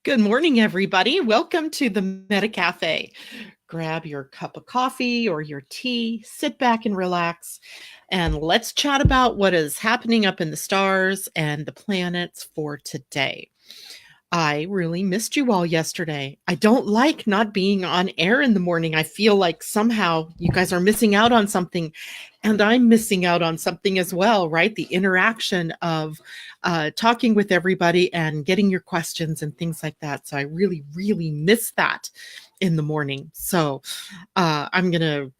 Good morning, everybody. Welcome to the Meta Cafe. Grab your cup of coffee or your tea, sit back and relax, and let's chat about what is happening up in the stars and the planets for today. I really missed you all yesterday. I don't like not being on air in the morning. I feel like somehow you guys are missing out on something, and I'm missing out on something as well, right? The interaction of talking with everybody and getting your questions and things like that. So I really, really miss that in the morning. So I'm going to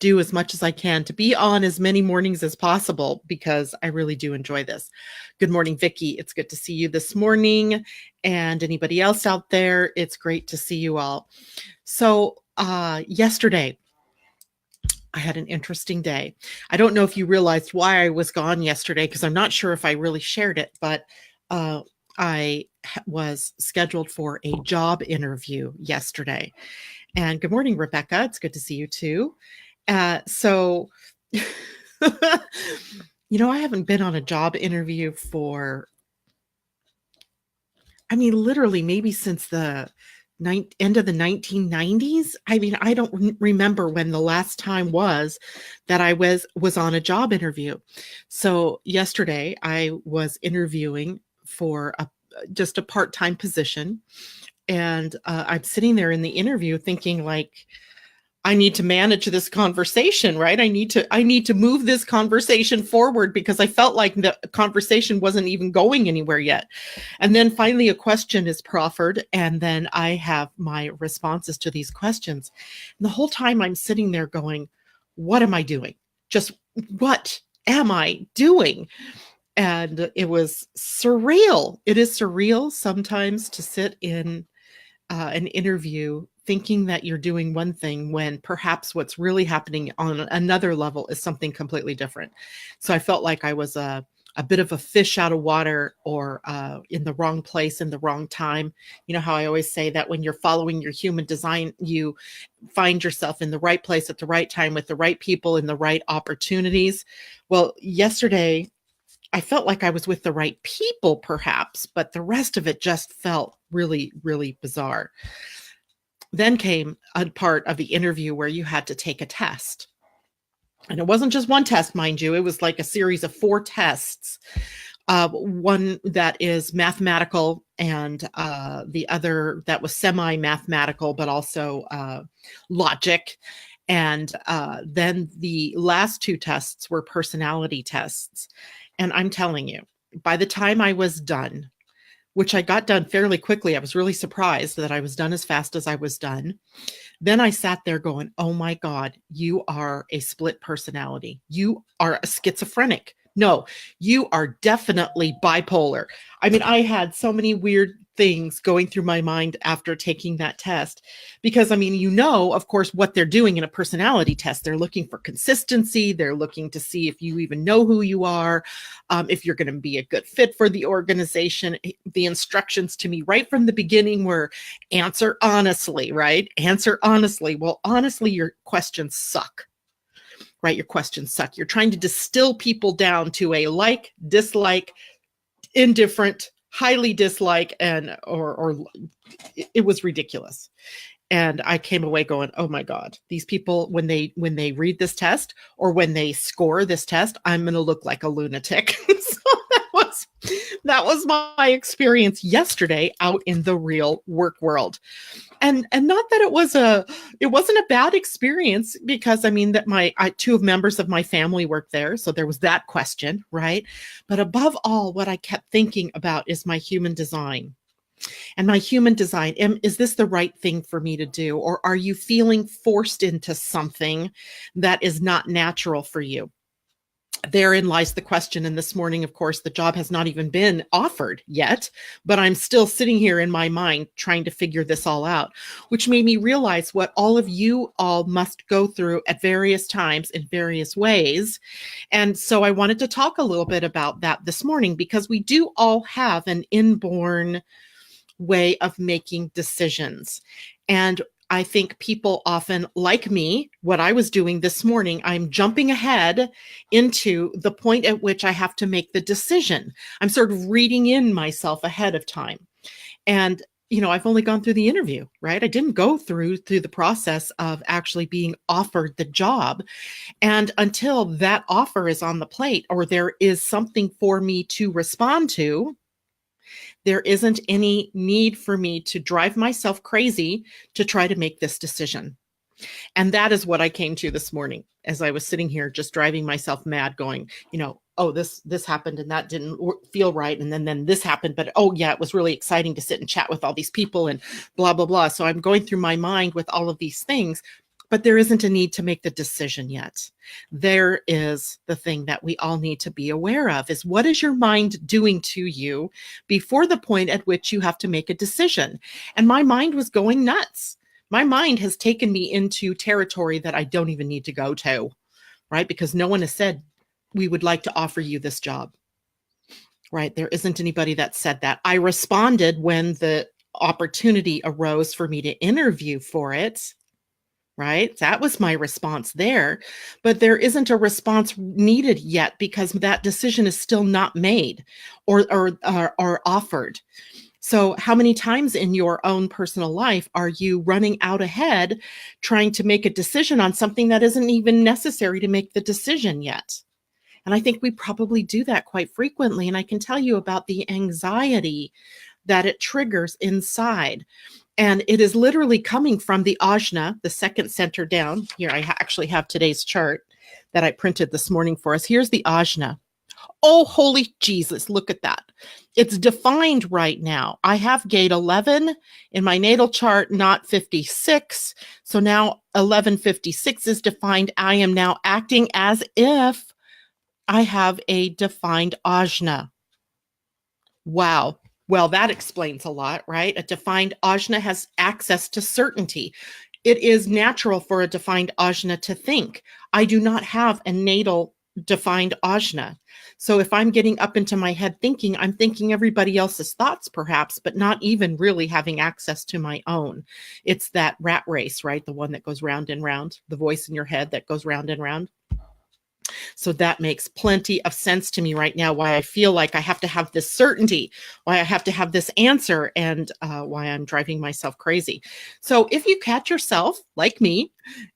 do as much as I can to be on as many mornings as possible because I really do enjoy this. Good morning, Vicki. It's good to see you this morning. And anybody else out there, it's great to see you all. So yesterday, I had an interesting day. I don't know if you realized why I was gone yesterday because I'm not sure if I really shared it, but I was scheduled for a job interview yesterday. And good morning, Rebecca. It's good to see you too. So, I haven't been on a job interview for, literally maybe since the end of the 1990s. I don't remember when the last time was that I was on a job interview. So yesterday I was interviewing for just a part-time position. And I'm sitting there in the interview thinking like, I need to manage this conversation, right? I need to move this conversation forward because I felt like the conversation wasn't even going anywhere yet. And then finally a question is proffered, and then I have my responses to these questions. And the whole time I'm sitting there going, what am I doing? Just what am I doing? And it was surreal. It is surreal sometimes to sit in an interview thinking that you're doing one thing when perhaps what's really happening on another level is something completely different. So I felt like I was a bit of a fish out of water, or in the wrong place in the wrong time. You know how I always say that when you're following your human design, you find yourself in the right place at the right time with the right people and the right opportunities. Well, yesterday I felt like I was with the right people, perhaps, but the rest of it just felt really, really bizarre. Then came a part of the interview where you had to take a test. And it wasn't just one test, mind you, it was like a series of 4 tests. One that is mathematical, and the other that was semi-mathematical, but also logic. And then the last 2 tests were personality tests. And I'm telling you, by the time I was done, which I got done fairly quickly, I was really surprised that I was done as fast as I was done. Then I sat there going, oh my God, you are a split personality. You are a schizophrenic. No, you are definitely bipolar. I had so many weird things going through my mind after taking that test because, of course, what they're doing in a personality test. They're looking for consistency. They're looking to see if you even know who you are, if you're going to be a good fit for the organization. The instructions to me right from the beginning were answer honestly, right? Answer honestly. Well, honestly, your questions suck. Right? Your questions suck. You're trying to distill people down to a like, dislike, indifferent, highly dislike, and or it was ridiculous. And I came away going, oh my God, these people, when they read this test or when they score this test, I'm going to look like a lunatic. So that was my experience yesterday out in the real work world. And not that it wasn't a bad experience, because that my 2 members of my family work there, so there was that question, right? But above all, what I kept thinking about is my human design. And my human design, is this the right thing for me to do? Or are you feeling forced into something that is not natural for you? Therein lies the question. And this morning, of course, the job has not even been offered yet, but I'm still sitting here in my mind trying to figure this all out, which made me realize what all of you all must go through at various times in various ways. And so I wanted to talk a little bit about that this morning, because we do all have an inborn way of making decisions. And I think people often, like me, what I was doing this morning, I'm jumping ahead into the point at which I have to make the decision. I'm sort of reading in myself ahead of time. And I've only gone through the interview, right? I didn't go through the process of actually being offered the job. And until that offer is on the plate or there is something for me to respond to, there isn't any need for me to drive myself crazy to try to make this decision. And that is what I came to this morning as I was sitting here just driving myself mad going, oh, this happened and that didn't feel right. And then this happened, but oh yeah, it was really exciting to sit and chat with all these people and blah, blah, blah. So I'm going through my mind with all of these things, but there isn't a need to make the decision yet. There is the thing that we all need to be aware of is what is your mind doing to you before the point at which you have to make a decision? And my mind was going nuts. My mind has taken me into territory that I don't even need to go to, right? Because no one has said, we would like to offer you this job, right? There isn't anybody that said that. I responded when the opportunity arose for me to interview for it, right? That was my response there. But there isn't a response needed yet because that decision is still not made or offered. So how many times in your own personal life are you running out ahead, trying to make a decision on something that isn't even necessary to make the decision yet? And I think we probably do that quite frequently. And I can tell you about the anxiety that it triggers inside. And it is literally coming from the ajna, the second center down. Here, I actually have today's chart that I printed this morning for us. Here's the ajna. Oh, holy Jesus, look at that. It's defined right now. I have gate 11 in my natal chart, not 56. So now 1156 is defined. I am now acting as if I have a defined ajna. Wow. Well, that explains a lot, right? A defined ajna has access to certainty. It is natural for a defined ajna to think. I do not have a natal defined ajna. So if I'm getting up into my head thinking, I'm thinking everybody else's thoughts perhaps, but not even really having access to my own. It's that rat race, right? The one that goes round and round, the voice in your head that goes round and round. So that makes plenty of sense to me right now, why I feel like I have to have this certainty, why I have to have this answer, and why I'm driving myself crazy. So if you catch yourself, like me,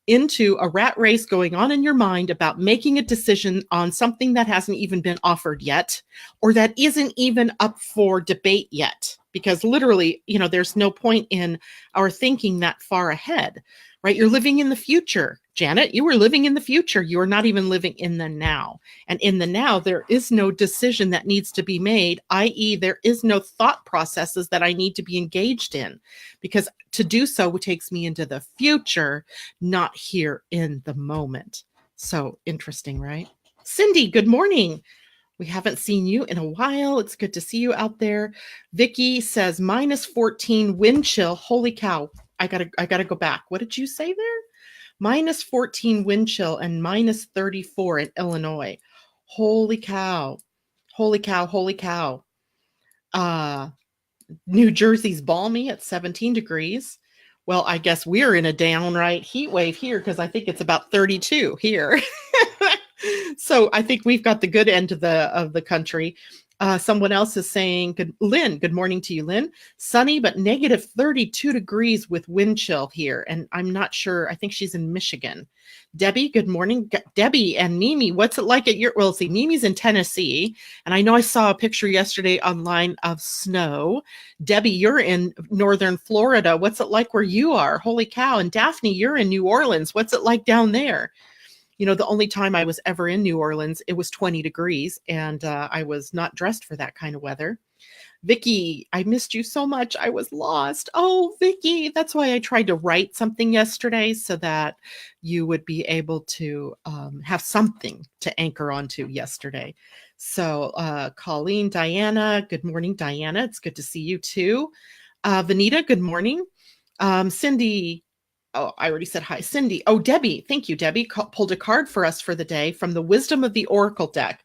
into a rat race going on in your mind about making a decision on something that hasn't even been offered yet, or that isn't even up for debate yet, because literally, there's no point in our thinking that far ahead, right? You're living in the future. Janet, you are living in the future. You are not even living in the now. And in the now, there is no decision that needs to be made, i.e., there is no thought processes that I need to be engaged in, because to do so takes me into the future, not here in the moment. So interesting, right? Cindy, good morning. We haven't seen you in a while. It's good to see you out there. Vicky says -14 wind chill. Holy cow. I gotta go back. What did you say there? -14 wind chill and -34 in Illinois. Holy cow. Holy cow. Holy cow. New Jersey's balmy at 17 degrees. Well, I guess we're in a downright heat wave here because I think it's about 32 here. So I think we've got the good end of the country. Someone else is saying, Lynn, good morning to you, Lynn. Sunny, but -32 degrees with wind chill here. And I'm not sure. I think she's in Michigan. Debbie, good morning. Debbie and Mimi, what's it like at your, well, see, Mimi's in Tennessee. And I know I saw a picture yesterday online of snow. Debbie, you're in northern Florida. What's it like where you are? Holy cow. And Daphne, you're in New Orleans. What's it like down there? The only time I was ever in New Orleans, it was 20 degrees and I was not dressed for that kind of weather. Vicky, I missed you so much. I was lost. Oh, Vicky, that's why I tried to write something yesterday so that you would be able to have something to anchor onto yesterday. So Colleen, Diana, good morning, Diana. It's good to see you too. Vanita, good morning. Cindy, oh, I already said hi. Cindy. Oh, Debbie. Thank you, Debbie. Pulled a card for us for the day from the Wisdom of the Oracle deck,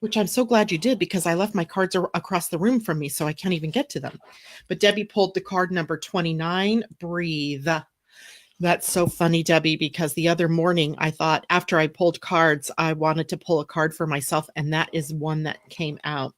which I'm so glad you did because I left my cards across the room from me, so I can't even get to them. But Debbie pulled the card number 29, Breathe. That's so funny, Debbie, because the other morning I thought after I pulled cards, I wanted to pull a card for myself, and that is one that came out.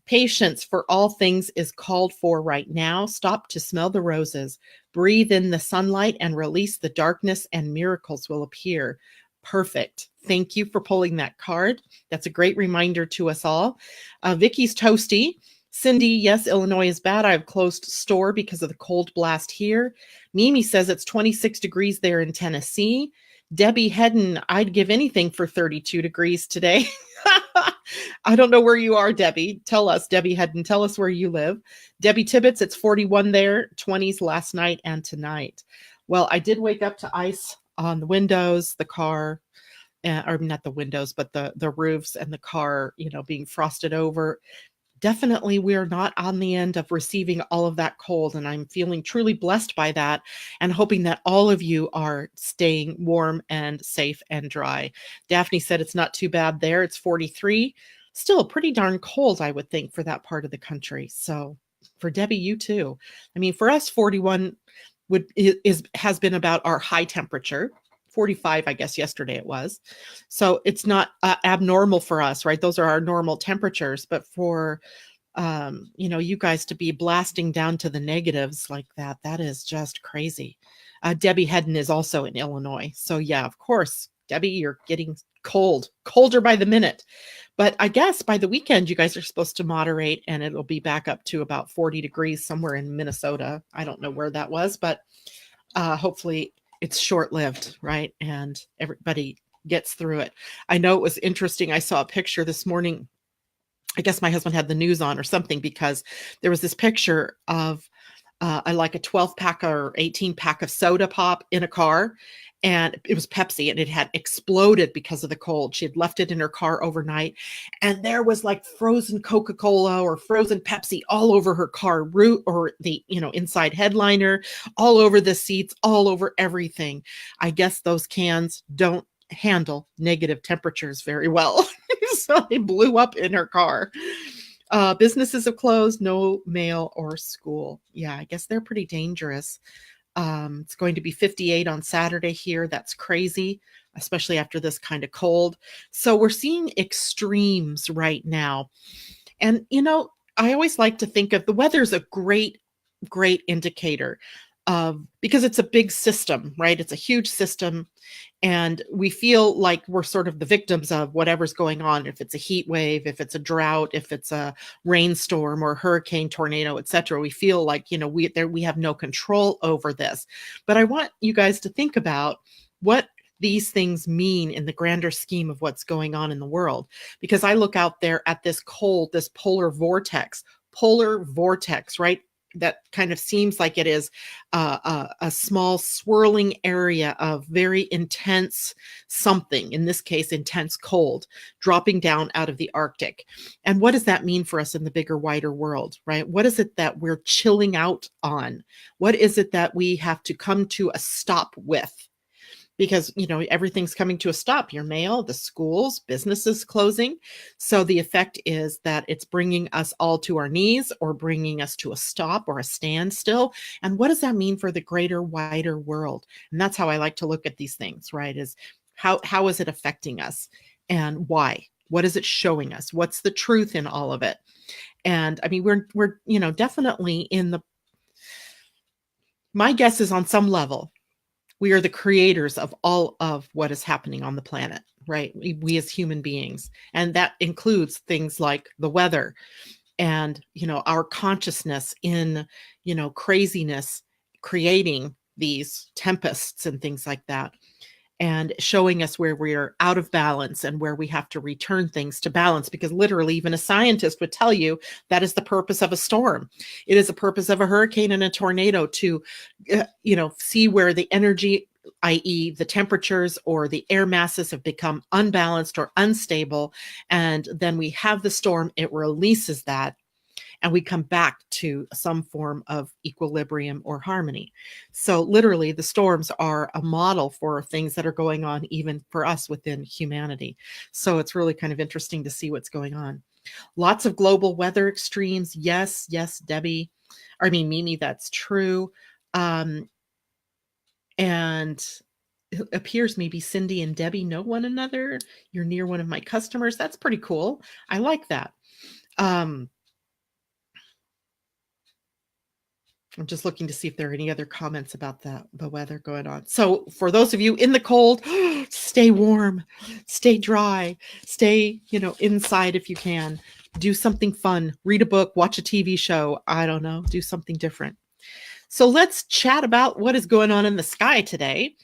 Patience for all things is called for right now. Stop to smell the roses, breathe in the sunlight, and release the darkness, and miracles will appear. Perfect. Thank you for pulling that card. That's a great reminder to us all. Vicky's toasty. Cindy, yes, Illinois is bad. I have closed store because of the cold blast here. Mimi says it's 26 degrees there in Tennessee. Debbie Hedden, I'd give anything for 32 degrees today. I don't know where you are, Debbie. Tell us, Debbie Hedden, tell us where you live. Debbie Tibbetts, it's 41 there, 20s last night and tonight. Well, I did wake up to ice on the windows, the car, or not the windows, but the roofs and the car, being frosted over. Definitely, we are not on the end of receiving all of that cold, and I'm feeling truly blessed by that and hoping that all of you are staying warm and safe and dry. Daphne said it's not too bad there. It's 43. Still pretty darn cold, I would think, for that part of the country. So for Debbie, you too. I mean, for us, 41 has been about our high temperature. 45, I guess yesterday it was. So it's not abnormal for us, right? Those are our normal temperatures. But for, you guys to be blasting down to the negatives like that, that is just crazy. Debbie Hedden is also in Illinois. So yeah, of course, Debbie, you're getting colder by the minute. But I guess by the weekend, you guys are supposed to moderate and it'll be back up to about 40 degrees somewhere in Minnesota. I don't know where that was, but hopefully it's short-lived, right? And everybody gets through it. I know it was interesting. I saw a picture this morning. I guess my husband had the news on or something because there was this picture of like a 12 pack or 18 pack of soda pop in a car. And it was Pepsi and it had exploded because of the cold. She had left it in her car overnight. And there was like frozen Coca-Cola or frozen Pepsi all over her car roof or the, inside headliner, all over the seats, all over everything. I guess those cans don't handle negative temperatures very well. So they blew up in her car. Businesses have closed, no mail or school. Yeah, I guess they're pretty dangerous. It's going to be 58 on Saturday here. That's crazy, especially after this kind of cold. So we're seeing extremes right now. And, I always like to think of the weather's a great, great indicator because it's a big system, right? It's a huge system. And we feel like we're sort of the victims of whatever's going on. If it's a heat wave, if it's a drought, if it's a rainstorm or hurricane, tornado, etc., we feel like, we have no control over this. But I want you guys to think about what these things mean in the grander scheme of what's going on in the world. Because I look out there at this polar vortex, right? That kind of seems like it is a small swirling area of very intense something, in this case, intense cold, dropping down out of the Arctic. And what does that mean for us in the bigger, wider world, right? What is it that we're chilling out on? What is it that we have to come to a stop with? Because, everything's coming to a stop. Your mail, the schools, businesses closing. So the effect is that it's bringing us all to our knees or bringing us to a stop or a standstill. And what does that mean for the greater, wider world? And that's how I like to look at these things, right? Is how is it affecting us and why? What is it showing us? What's the truth in all of it? And I mean, we're definitely my guess is on some level, we are the creators of all of what is happening on the planet, right? We as human beings. And that includes things like the weather and, our consciousness in, craziness, creating these tempests and things like that. And showing us where we're out of balance and where we have to return things to balance, because literally even a scientist would tell you that is the purpose of a storm. It is the purpose of a hurricane and a tornado to, see where the energy, i.e. the temperatures or the air masses have become unbalanced or unstable. And then we have the storm, it releases that. And we come back to some form of equilibrium or harmony. So literally the storms are a model for things that are going on even for us within humanity. So it's really kind of interesting to see what's going on. Lots of global weather extremes. Yes, Debbie. Mimi, that's true. And it appears maybe Cindy and Debbie know one another. You're near one of my customers. That's pretty cool. I like that. Um, I'm just looking to see if there are any other comments about the weather going on. So for those of you in the cold, stay warm, stay dry, stay, inside if you can. Do something fun, read a book, watch a TV show. I don't know, do something different. So let's chat about what is going on in the sky today.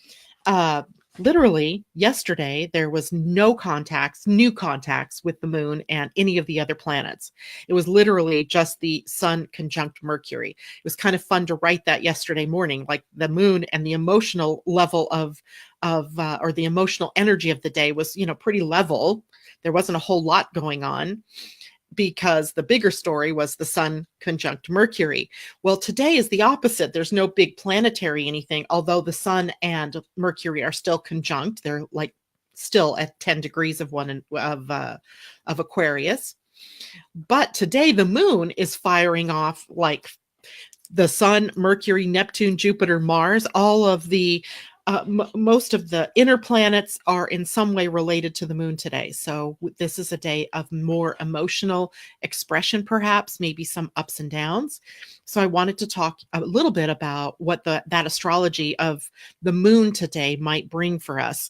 Uh, Literally yesterday, there was new contacts with the moon and any of the other planets. It was literally just the sun conjunct Mercury. It was kind of fun to write that yesterday morning, like the moon and the emotional level or the emotional energy of the day was, pretty level. There wasn't a whole lot going on, because the bigger story was the sun conjunct Mercury. Well, today is the opposite. There's no big planetary anything, although the sun and Mercury are still conjunct. They're like still at 10 degrees of Aquarius. But today the moon is firing off like the sun, Mercury, Neptune, Jupiter, Mars, all of the most of the inner planets are in some way related to the moon today. So this is a day of more emotional expression, perhaps, maybe some ups and downs. So I wanted to talk a little bit about what that astrology of the moon today might bring for us.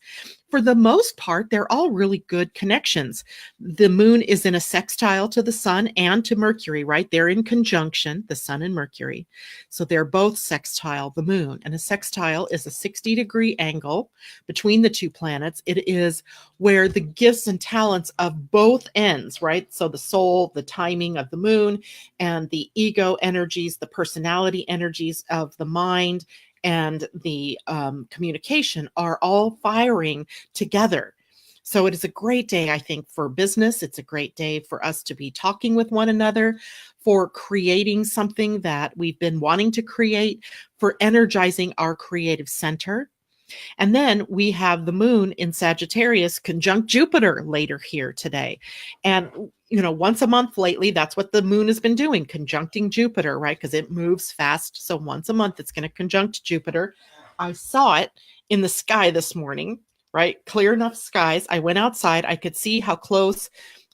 For the most part, they're all really good connections. The moon is in a sextile to the sun and to Mercury, right? They're in conjunction, the sun and Mercury. So they're both sextile the moon. And a sextile is a 60-degree angle between the two planets. It is where the gifts and talents of both ends, right? So the soul, the timing of the moon, and the ego energies, the personality energies of the mind, and the communication are all firing together. So it is a great day, I think, for business. It's a great day for us to be talking with one another, for creating something that we've been wanting to create, for energizing our creative center. And then we have the moon in Sagittarius conjunct Jupiter later here today. And, once a month lately, that's what the moon has been doing, conjuncting Jupiter, right? Because it moves fast. So once a month, it's going to conjunct Jupiter. I saw it in the sky this morning, right? Clear enough skies. I went outside. I could see how close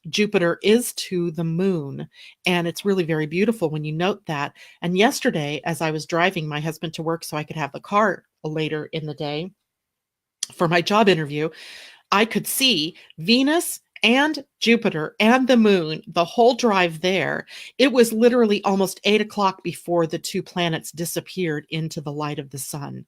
Jupiter is to the moon. And it's really very beautiful when you note that. And yesterday, as I was driving my husband to work so I could have the car later in the day for my job interview, I could see Venus and Jupiter and the moon, the whole drive there. It was literally almost 8 o'clock before the two planets disappeared into the light of the sun.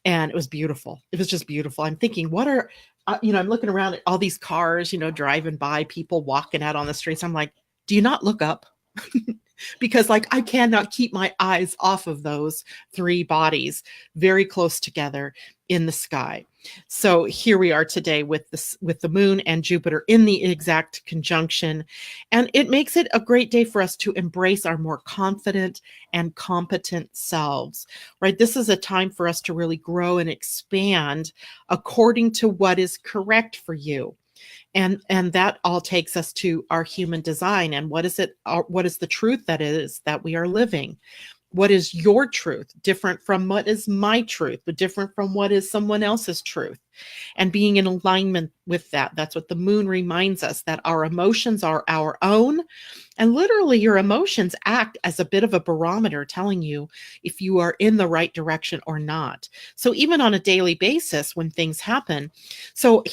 And it was beautiful. It was just beautiful. I'm thinking, I'm looking around at all these cars, driving by, people walking out on the streets. I'm like, do you not look up? Because I cannot keep my eyes off of those three bodies very close together in the sky. So here we are today with the moon and Jupiter in the exact conjunction. And it makes it a great day for us to embrace our more confident and competent selves, right? This is a time for us to really grow and expand according to what is correct for you. And that all takes us to our human design. And what is the truth that we are living? What is your truth? Different from what is my truth, but different from what is someone else's truth. And being in alignment with that. That's what the moon reminds us, that our emotions are our own. And literally your emotions act as a bit of a barometer telling you if you are in the right direction or not. So even on a daily basis when things happen. So,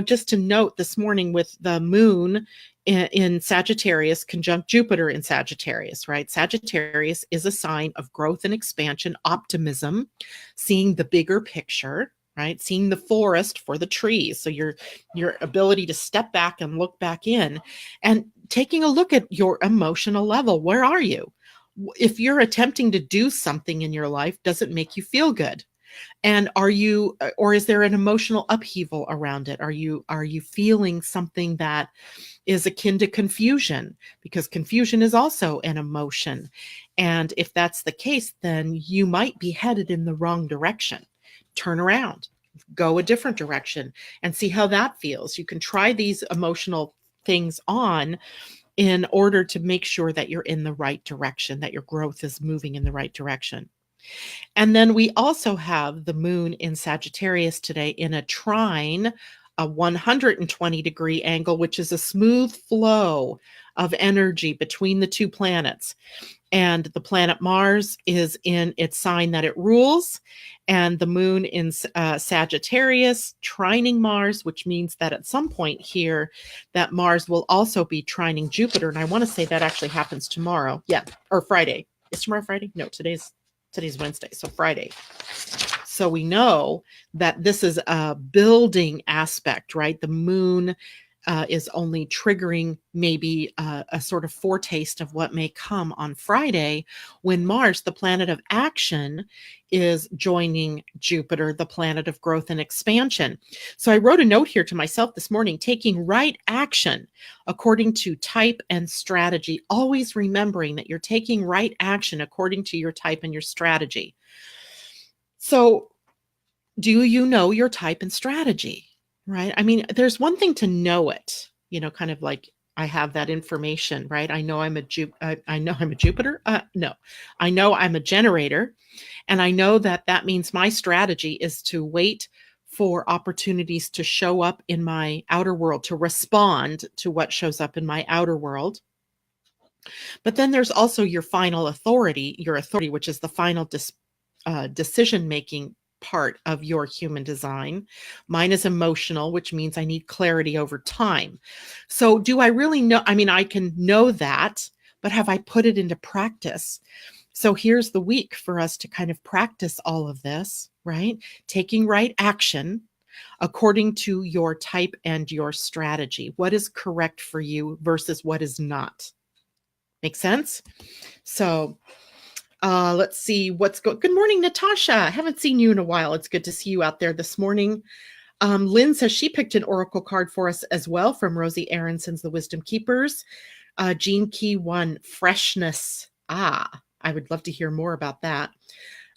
just to note this morning with the moon in Sagittarius conjunct Jupiter in Sagittarius, right? Sagittarius is a sign of growth and expansion, optimism, seeing the bigger picture, right? Seeing the forest for the trees. So your ability to step back and look back in and taking a look at your emotional level. Where are you? If you're attempting to do something in your life, does it make you feel good? And or is there an emotional upheaval around it? Are you feeling something that is akin to confusion? Because confusion is also an emotion. And if that's the case, then you might be headed in the wrong direction. Turn around, go a different direction and see how that feels. You can try these emotional things on in order to make sure that you're in the right direction, that your growth is moving in the right direction. And then we also have the moon in Sagittarius today in a trine, a 120-degree angle, which is a smooth flow of energy between the two planets. And the planet Mars is in its sign that it rules, and the moon in Sagittarius trining Mars, which means that at some point here that Mars will also be trining Jupiter. And I want to say that actually happens tomorrow. Yeah, or Friday. Is tomorrow Friday? No, today's Wednesday, so Friday. So we know that this is a building aspect, right? The moon is only triggering maybe a sort of foretaste of what may come on Friday when Mars, the planet of action, is joining Jupiter, the planet of growth and expansion. So I wrote a note here to myself this morning, taking right action according to type and strategy, always remembering that you're taking right action according to your type and your strategy. So do you know your type and strategy? Right? I mean, there's one thing to know it, kind of like I have that information, right? I know I'm I know I'm a Jupiter. No, I know I'm a generator, and I know that that means my strategy is to wait for opportunities to show up in my outer world, to respond to what shows up in my outer world. But then there's also your final authority, which is the final decision making part of your human design. Mine is emotional, which means I need clarity over time. So, do I really know? I mean, I can know that, but have I put it into practice? So, here's the week for us to kind of practice all of this, right? Taking right action according to your type and your strategy. What is correct for you versus what is not? Make sense? So, let's see good morning, Natasha. I haven't seen you in a while. It's good to see you out there this morning. Lynn says she picked an oracle card for us as well from Rosie Aronson's The Wisdom Keepers. Gene Key 1, freshness. I would love to hear more about that.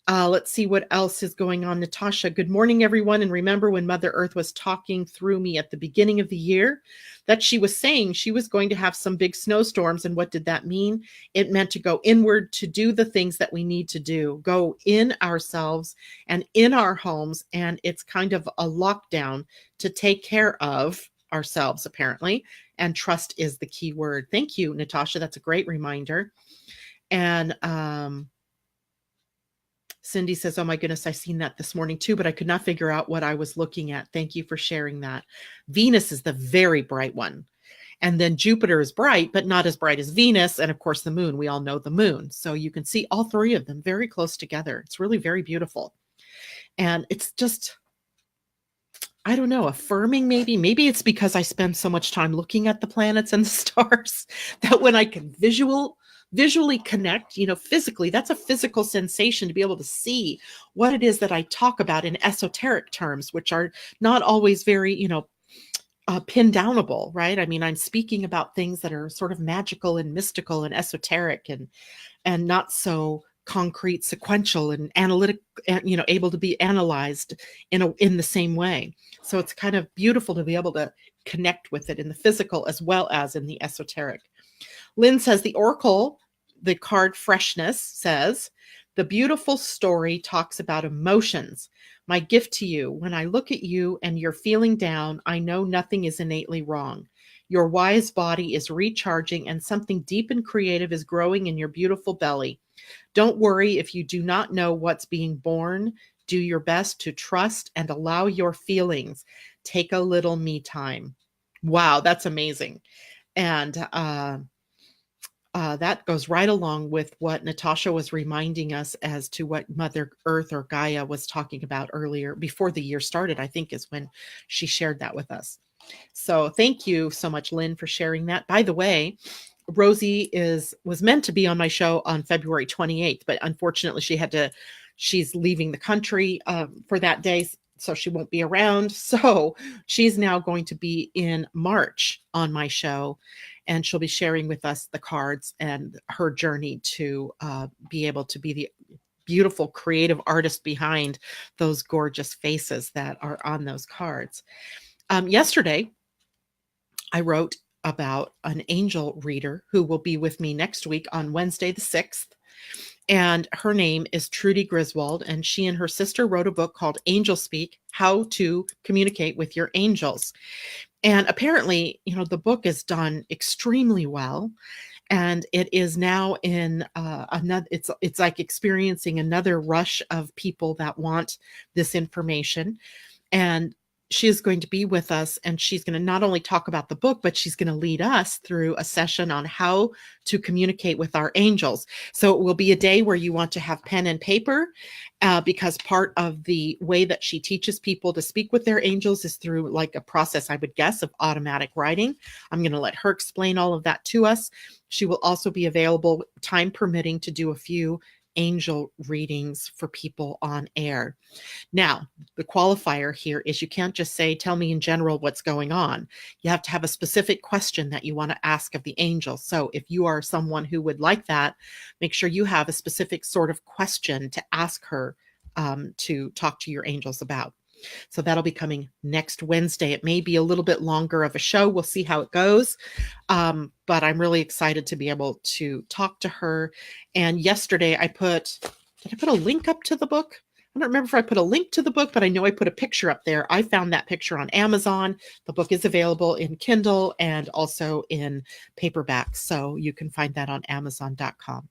Let's see what else is going on. Natasha, good morning, everyone. And remember when Mother Earth was talking through me at the beginning of the year, that she was saying she was going to have some big snowstorms. And what did that mean? It meant to go inward, to do the things that we need to do, go in ourselves and in our homes. And it's kind of a lockdown to take care of ourselves, apparently. And trust is the key word. Thank you, Natasha. That's a great reminder. And, Cindy says, oh my goodness, I've seen that this morning too, but I could not figure out what I was looking at. Thank you for sharing that. Venus is the very bright one. And then Jupiter is bright, but not as bright as Venus. And of course, the moon, we all know the moon. So you can see all three of them very close together. It's really very beautiful. And it's just, I don't know, affirming maybe. Maybe it's because I spend so much time looking at the planets and the stars that when I can visually connect, physically, that's a physical sensation to be able to see what it is that I talk about in esoteric terms, which are not always very, pin downable, right? I mean, I'm speaking about things that are sort of magical and mystical and esoteric and not so concrete, sequential and analytic, able to be analyzed in the same way. So it's kind of beautiful to be able to connect with it in the physical as well as in the esoteric. Lynn says the oracle, the card freshness says, the beautiful story talks about emotions. My gift to you, when I look at you and you're feeling down, I know nothing is innately wrong. Your wise body is recharging and something deep and creative is growing in your beautiful belly. Don't worry if you do not know what's being born. Do your best to trust and allow your feelings. Take a little me time. Wow, that's amazing. And that goes right along with what Natasha was reminding us as to what Mother Earth or Gaia was talking about earlier, before the year started, I think is when she shared that with us. So thank you so much, Lynn, for sharing that. By the way, Rosie was meant to be on my show on February 28th, but unfortunately she's leaving the country for that day, so she won't be around. So she's now going to be in March on my show, and she'll be sharing with us the cards and her journey to be able to be the beautiful creative artist behind those gorgeous faces that are on those cards. Yesterday, I wrote about an angel reader who will be with me next week on Wednesday the 6th. And her name is Trudy Griswold, and she and her sister wrote a book called Angel Speak: How to Communicate with Your Angels. And apparently, the book is done extremely well, and it is now in another. It's like experiencing another rush of people that want this information. And she is going to be with us, and she's going to not only talk about the book, but she's going to lead us through a session on how to communicate with our angels. So it will be a day where you want to have pen and paper, because part of the way that she teaches people to speak with their angels is through like a process, I would guess, of automatic writing. I'm going to let her explain all of that to us. She will also be available, time permitting, to do a few angel readings for people on air. Now, the qualifier here is you can't just say, tell me in general what's going on. You have to have a specific question that you want to ask of the angel. So if you are someone who would like that, make sure you have a specific sort of question to ask her, to talk to your angels about. So that'll be coming next Wednesday. It may be a little bit longer of a show. We'll see how it goes. But I'm really excited to be able to talk to her. And yesterday did I put a link up to the book? I don't remember if I put a link to the book, but I know I put a picture up there. I found that picture on Amazon. The book is available in Kindle and also in paperback. So you can find that on Amazon.com.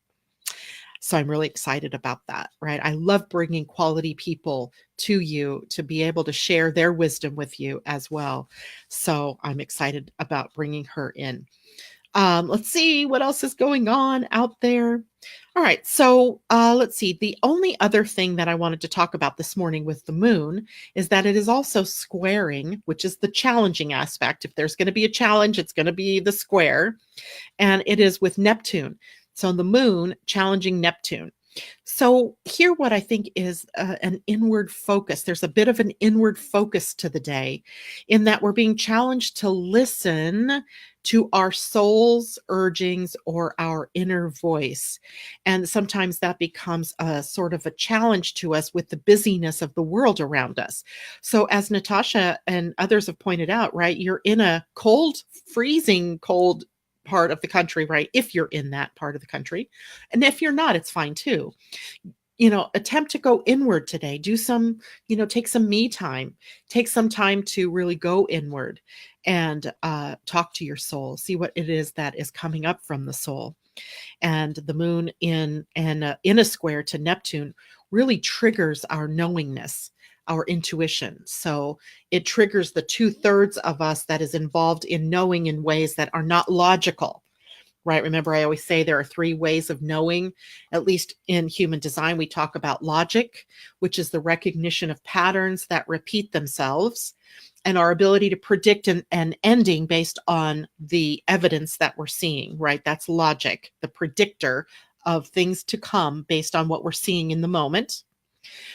So I'm really excited about that, right? I love bringing quality people to you to be able to share their wisdom with you as well. So I'm excited about bringing her in. Let's see what else is going on out there. All right, so let's see. The only other thing that I wanted to talk about this morning with the moon is that it is also squaring, which is the challenging aspect. If there's going to be a challenge, it's going to be the square, and it is with Neptune. So the moon challenging Neptune. So here, what I think is an inward focus. There's a bit of an inward focus to the day, in that we're being challenged to listen to our soul's urgings or our inner voice. And sometimes that becomes a sort of a challenge to us with the busyness of the world around us. So as Natasha and others have pointed out, right, you're in a cold, freezing cold part of the country, right? If you're in that part of the country. And if you're not, it's fine too. Attempt to go inward today. Do some, take some me time. Take some time to really go inward and talk to your soul. See what it is that is coming up from the soul. And the moon in a square to Neptune really triggers our knowingness, our intuition. So it triggers the 2/3 of us that is involved in knowing in ways that are not logical, right? Remember, I always say there are 3 ways of knowing. At least in human design, we talk about logic, which is the recognition of patterns that repeat themselves, and our ability to predict an ending based on the evidence that we're seeing, right? That's logic, the predictor of things to come based on what we're seeing in the moment.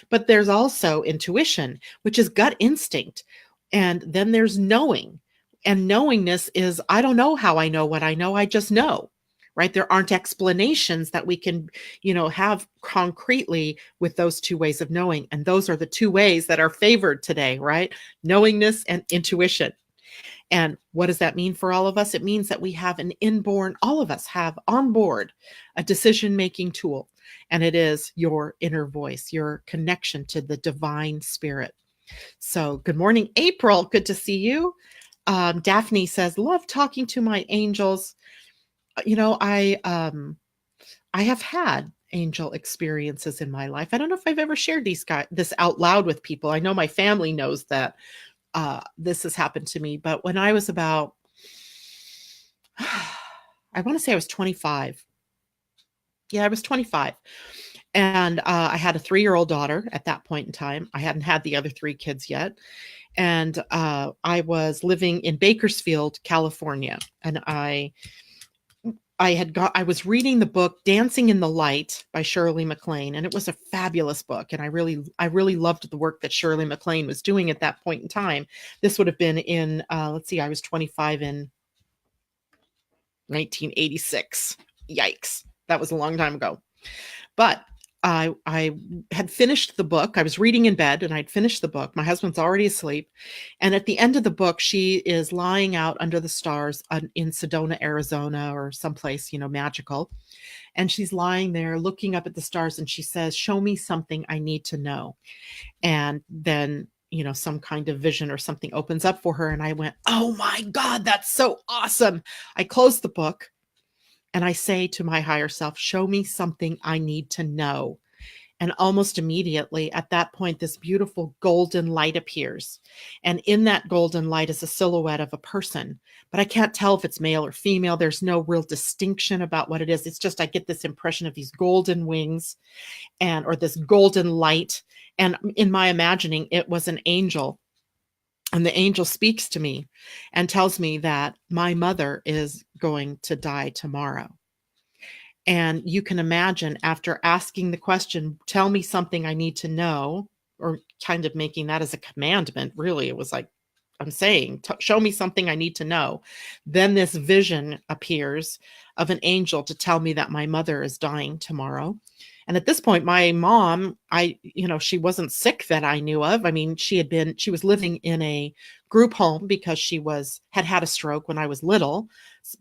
But there's also intuition, which is gut instinct. And then there's knowing. And knowingness is, I don't know how I know what I know. I just know, right? There aren't explanations that we can, have concretely with those 2 ways of knowing. And those are the 2 ways that are favored today, right? Knowingness and intuition. And what does that mean for all of us? It means that we have all of us have on board a decision-making tool. And it is your inner voice, your connection to the divine spirit. So good morning, April. Good to see you. Daphne says, love talking to my angels. I have had angel experiences in my life. I don't know if I've ever shared this out loud with people. I know my family knows that this has happened to me, but when I was about, I want to say I was 25. Yeah, I was 25. And I had a 3-year-old daughter at that point in time. I hadn't had the other 3 kids yet. And I was living in Bakersfield, California. And I was reading the book Dancing in the Light by Shirley MacLaine, and it was a fabulous book. And I really loved the work that Shirley MacLaine was doing at that point in time. This would have been in, I was 25 in 1986. Yikes. That was a long time ago. But I had finished the book. I was reading in bed and I'd finished the book. My husband's already asleep. And at the end of the book, she is lying out under the stars in Sedona, Arizona, or someplace, magical. And she's lying there looking up at the stars and she says, "Show me something I need to know." And then, some kind of vision or something opens up for her. And I went, "Oh my God, that's so awesome." I closed the book and I say to my higher self, "Show me something I need to know." And almost immediately at that point, this beautiful golden light appears. And in that golden light is a silhouette of a person, but I can't tell if it's male or female. There's no real distinction about what it is. It's just, I get this impression of these golden wings or this golden light. And in my imagining, it was an angel. And the angel speaks to me and tells me that my mother is going to die tomorrow. And you can imagine, after asking the question, "Tell me something I need to know," or kind of making that as a commandment, really, it was like, I'm saying, "Show me something I need to know." Then this vision appears of an angel to tell me that my mother is dying tomorrow. And at this point, my mom, she wasn't sick that I knew of. I mean, she was living in a group home because she had a stroke when I was little,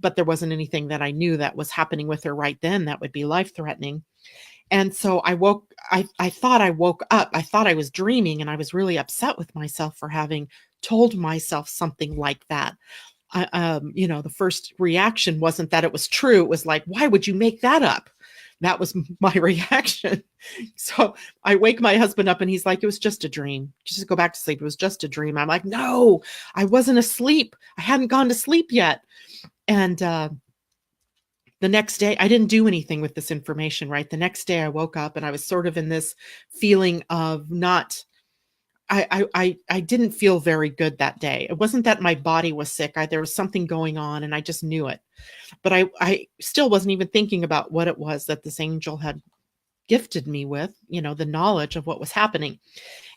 but there wasn't anything that I knew that was happening with her right then that would be life-threatening. And so I thought I woke up. I thought I was dreaming, and I was really upset with myself for having told myself something like that. The first reaction wasn't that it was true. It was like, "Why would you make that up?" That was my reaction. So I wake my husband up and he's like, "It was just a dream. Just go back to sleep. It was just a dream." I'm like, "No, I wasn't asleep. I hadn't gone to sleep yet." And the next day, I didn't do anything with this information, right? The next day I woke up and I was sort of in this feeling of not, I didn't feel very good that day. It wasn't that my body was sick. There was something going on and I just knew it. But I still wasn't even thinking about what it was that this angel had gifted me with, the knowledge of what was happening.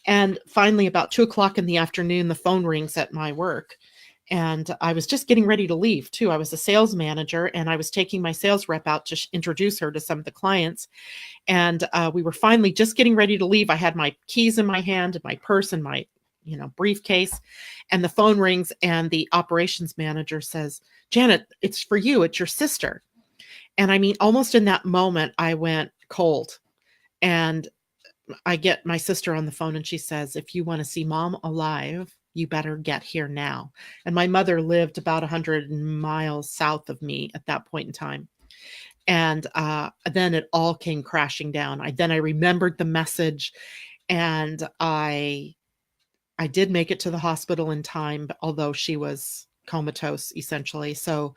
And finally, about 2 o'clock in the afternoon, the phone rings at my work. And I was just getting ready to leave too. I was a sales manager and I was taking my sales rep out to introduce her to some of the clients. And we were finally just getting ready to leave. I had my keys in my hand and my purse and my, briefcase. And the phone rings and the operations manager says, "Janet, it's for you. It's your sister." And I mean, almost in that moment, I went cold. And I get my sister on the phone and she says, "If you want to see Mom alive, you better get here now." And my mother lived about 100 miles south of me at that point in time. And then it all came crashing down. I remembered the message, and I did make it to the hospital in time, although she was comatose essentially. So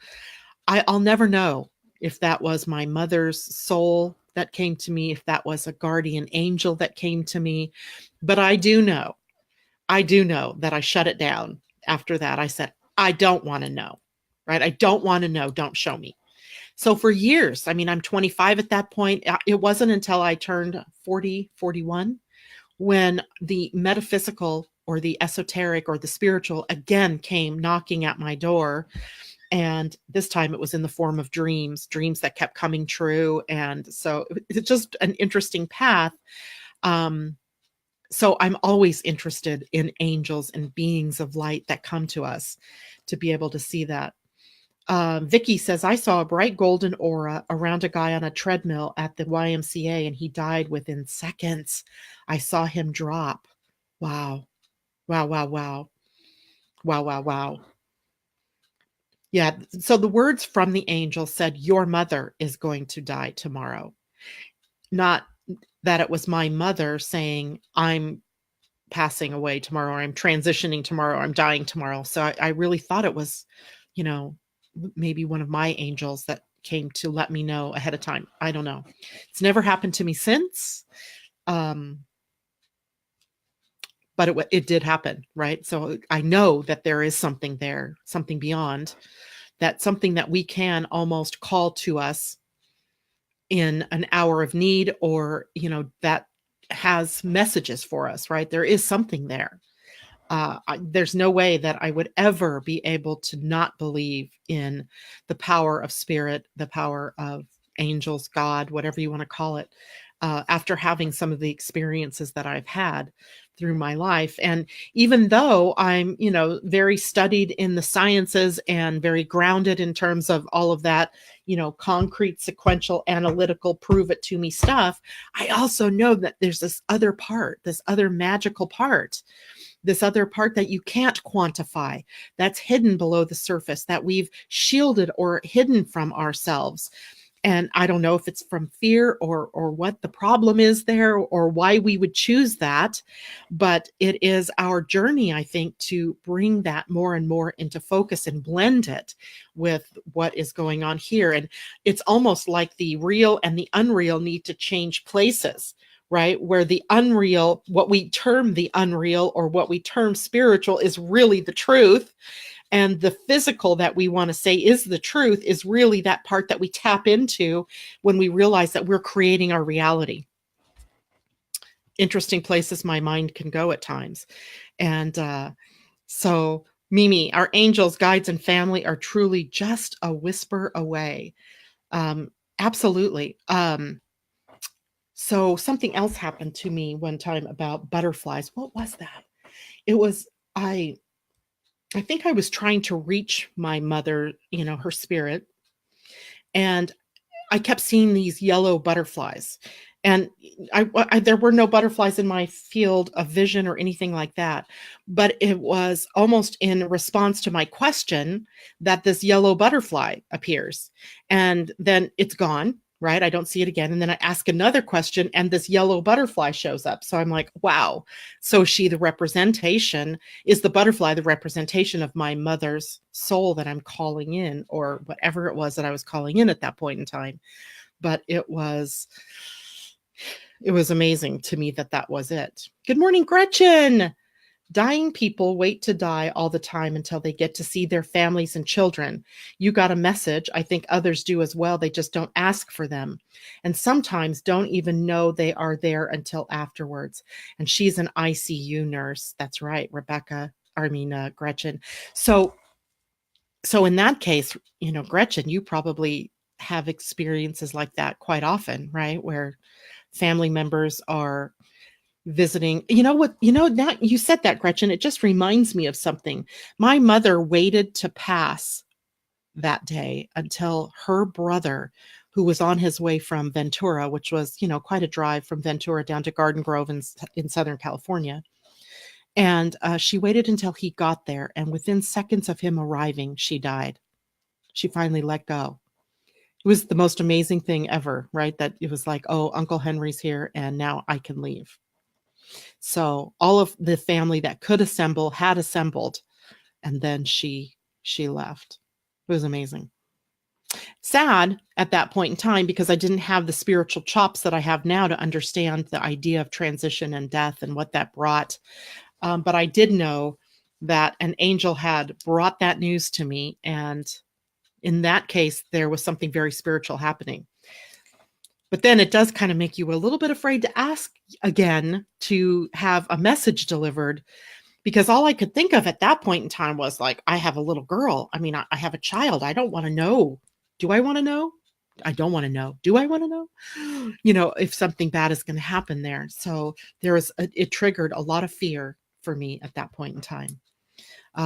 I'll never know if that was my mother's soul that came to me, if that was a guardian angel that came to me. But I do know that I shut it down after that. I said, "I don't want to know," right? "I don't want to know. Don't show me." So for years, I mean, I'm 25 at that point. It wasn't until I turned 40, 41, when the metaphysical or the esoteric or the spiritual again came knocking at my door. And this time it was in the form of dreams that kept coming true. And so it's just an interesting path. So I'm always interested in angels and beings of light that come to us to be able to see that. Vicky says, "I saw a bright golden aura around a guy on a treadmill at the YMCA and he died within seconds. I saw him drop." Wow. Wow, wow, wow. Wow, wow, wow. Yeah. So the words from the angel said, "Your mother is going to die tomorrow." Not that it was my mother saying, "I'm passing away tomorrow, or I'm transitioning tomorrow, or I'm dying tomorrow." So I really thought it was, you know, maybe one of my angels that came to let me know ahead of time. I don't know. It's never happened to me since. But it did happen, right? So I know that there is something there, something beyond that, something that we can almost call to us in an hour of need, or, that has messages for us, right? There is something there. There's no way that I would ever be able to not believe in the power of spirit, the power of angels, God, whatever you want to call it. after having some of the experiences that I've had through my life. And even though I'm, very studied in the sciences and very grounded in terms of all of that, concrete, sequential, analytical, prove it to me stuff, I also know that there's this other part, this other magical part, this other part that you can't quantify, that's hidden below the surface, that we've shielded or hidden from ourselves. And I don't know if it's from fear or what the problem is there or why we would choose that, but it is our journey, I think, to bring that more and more into focus and blend it with what is going on here. And it's almost like the real and the unreal need to change places, right? Where the unreal, what we term the unreal or what we term spiritual, is really the truth. And the physical that we want to say is the truth is really that part that we tap into when we realize that we're creating our reality. Interesting places my mind can go at times. And so, Mimi, our angels, guides, and family are truly just a whisper away. Absolutely. So something else happened to me one time about butterflies. What was that? It was, I think I was trying to reach my mother, her spirit, and I kept seeing these yellow butterflies. And there were no butterflies in my field of vision or anything like that. But it was almost in response to my question that this yellow butterfly appears. And then it's gone, right? I don't see it again. And then I ask another question and this yellow butterfly shows up. So I'm like, wow. So is the butterfly the representation of my mother's soul that I'm calling in, or whatever it was that I was calling in at that point in time. But it was amazing to me that was it. Good morning, Gretchen. Dying people wait to die all the time until they get to see their families and children. You got a message. I think others do as well. They just don't ask for them. And sometimes don't even know they are there until afterwards. And she's an ICU nurse. That's right, Gretchen. So in that case, Gretchen, you probably have experiences like that quite often, right? Where family members are visiting. Now you said that, Gretchen, it just reminds me of something. My mother waited to pass that day until her brother, who was on his way from Ventura, which was, quite a drive from Ventura down to Garden Grove in Southern California. And she waited until he got there. And within seconds of him arriving, she died. She finally let go. It was the most amazing thing ever, right? That it was like, oh, Uncle Henry's here and now I can leave. So all of the family that could assemble had assembled, and then she left. It was amazing. Sad at that point in time because I didn't have the spiritual chops that I have now to understand the idea of transition and death and what that brought. But I did know that an angel had brought that news to me. And in that case, there was something very spiritual happening. But then it does kind of make you a little bit afraid to ask again to have a message delivered, because all I could think of at that point in time was like, I have a little girl. I mean, I have a child. I don't want to know. Do I want to know? I don't want to know. Do I want to know? If something bad is going to happen there. So it triggered a lot of fear for me at that point in time.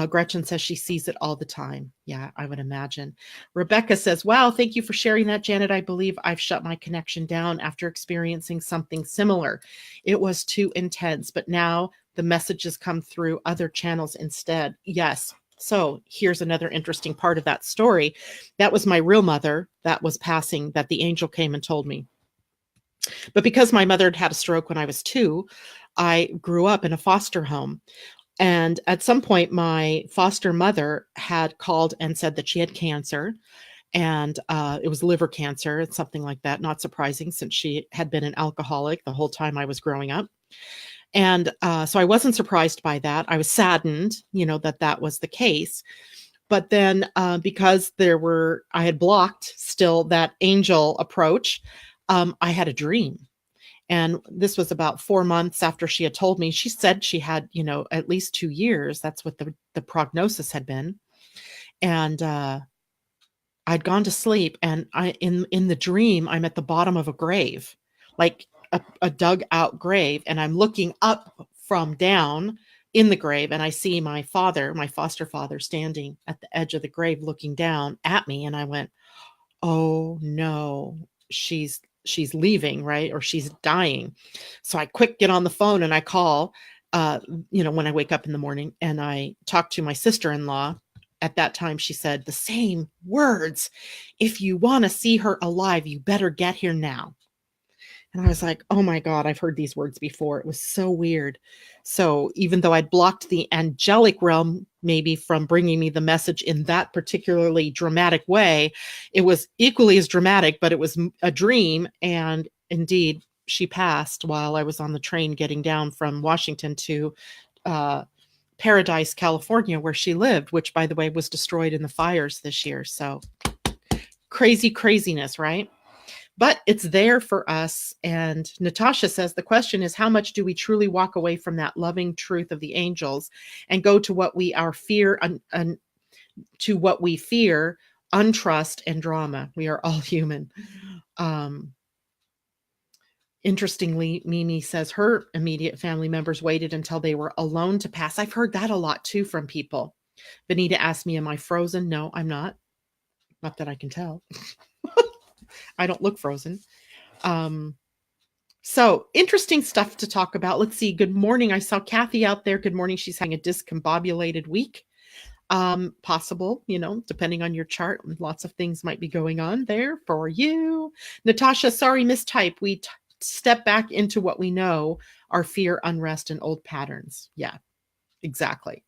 Gretchen says she sees it all the time. Yeah, I would imagine. Rebecca says, wow, thank you for sharing that, Janet. I believe I've shut my connection down after experiencing something similar. It was too intense, but now the messages come through other channels instead. Yes. So here's another interesting part of that story. That was my real mother that was passing, that the angel came and told me. But because my mother had a stroke when I was 2, I grew up in a foster home. And at some point, my foster mother had called and said that she had cancer, and it was liver cancer, something like that. Not surprising, since she had been an alcoholic the whole time I was growing up. And so I wasn't surprised by that. I was saddened, that was the case. But then because I had blocked still that angel approach, I had a dream. And this was about 4 months after she had told me. She said she had, at least 2 years. That's what the prognosis had been. And I'd gone to sleep, and in the dream, I'm at the bottom of a grave. Like a dug out grave, and I'm looking up from down in the grave, and I see my father, my foster father, standing at the edge of the grave looking down at me. And I went, oh no, she's leaving, right? Or she's dying. So I quick get on the phone and I call, when I wake up in the morning, and I talk to my sister-in-law. At that time, she said the same words: if you want to see her alive, you better get here now. And I was like, oh my God, I've heard these words before. It was so weird. So even though I'd blocked the angelic realm maybe from bringing me the message in that particularly dramatic way, it was equally as dramatic, but it was a dream. And indeed, she passed while I was on the train getting down from Washington to Paradise, California, where she lived, which, by the way, was destroyed in the fires this year. So craziness, right? But it's there for us. And Natasha says, the question is, how much do we truly walk away from that loving truth of the angels and go to what we fear, untrust, and drama? We are all human. Interestingly, Mimi says her immediate family members waited until they were alone to pass. I've heard that a lot too from people. Benita asked me, am I frozen? No, I'm not. Not that I can tell. I don't look frozen. So interesting stuff to talk about. Let's see. Good morning. I saw Kathy out there. Good morning. She's having a discombobulated week. Possible, depending on your chart. Lots of things might be going on there for you. Natasha, sorry, mistype. We step back into what we know are fear, unrest, and old patterns. Yeah, exactly.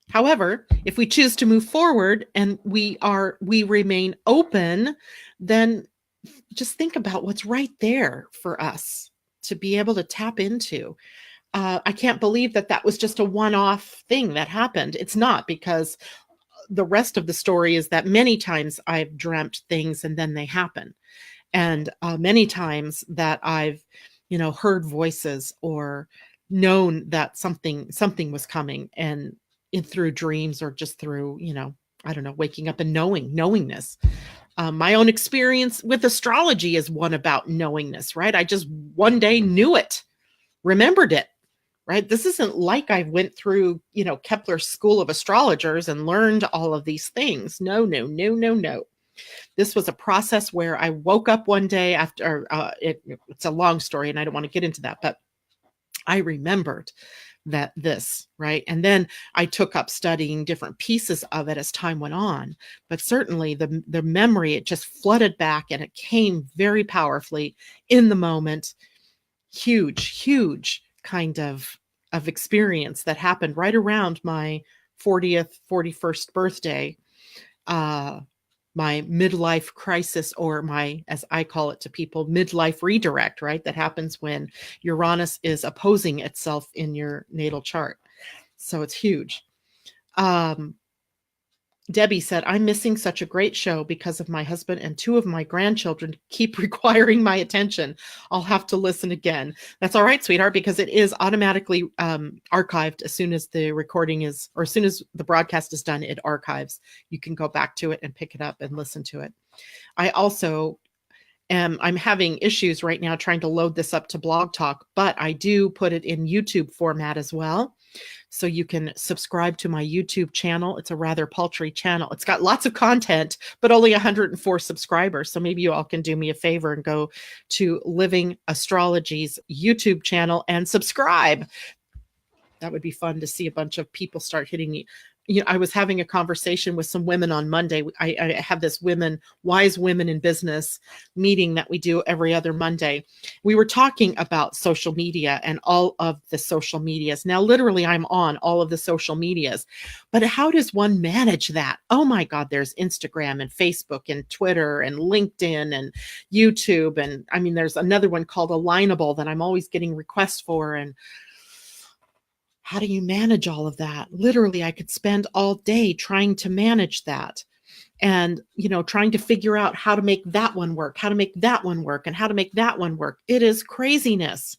However, if we choose to move forward and we remain open, then just think about what's right there for us to be able to tap into. I can't believe that was just a one-off thing that happened. It's not, because the rest of the story is that many times I've dreamt things and then they happen. And many times that I've, heard voices or known that something was coming, and through dreams or just through, I don't know, waking up and knowingness. My own experience with astrology is one about knowingness, right? I just one day knew it, remembered it, right? This isn't like I went through, Kepler's school of astrologers and learned all of these things. No. This was a process where I woke up one day after, it's a long story and I don't want to get into that, but I remembered this, right? And then I took up studying different pieces of it as time went on. But certainly the memory, it just flooded back and it came very powerfully in the moment. Huge kind of experience that happened right around my 41st birthday. My midlife crisis, or my, as I call it to people, midlife redirect, right? That happens when Uranus is opposing itself in your natal chart. So it's huge. Debbie said, I'm missing such a great show because of my husband and two of my grandchildren keep requiring my attention. I'll have to listen again. That's all right, sweetheart, because it is automatically archived as soon as the recording is, or as soon as the broadcast is done, it archives. You can go back to it and pick it up and listen to it. I also I'm having issues right now trying to load this up to Blog Talk, but I do put it in YouTube format as well. So you can subscribe to my YouTube channel. It's a rather paltry channel. It's got lots of content, but only 104 subscribers. So maybe you all can do me a favor and go to Living Astrology's YouTube channel and subscribe. That would be fun to see a bunch of people start hitting me. I was having a conversation with some women on Monday. I have this wise women in business meeting that we do every other Monday. We were talking about social media and all of the social medias. Now, literally, I'm on all of the social medias, but how does one manage that? Oh my God, there's Instagram and Facebook and Twitter and LinkedIn and YouTube. And I mean, there's another one called Alignable that I'm always getting requests for. And how do you manage all of that? Literally, I could spend all day trying to manage that and, trying to figure out how to make that one work, how to make that one work, and how to make that one work. It is craziness.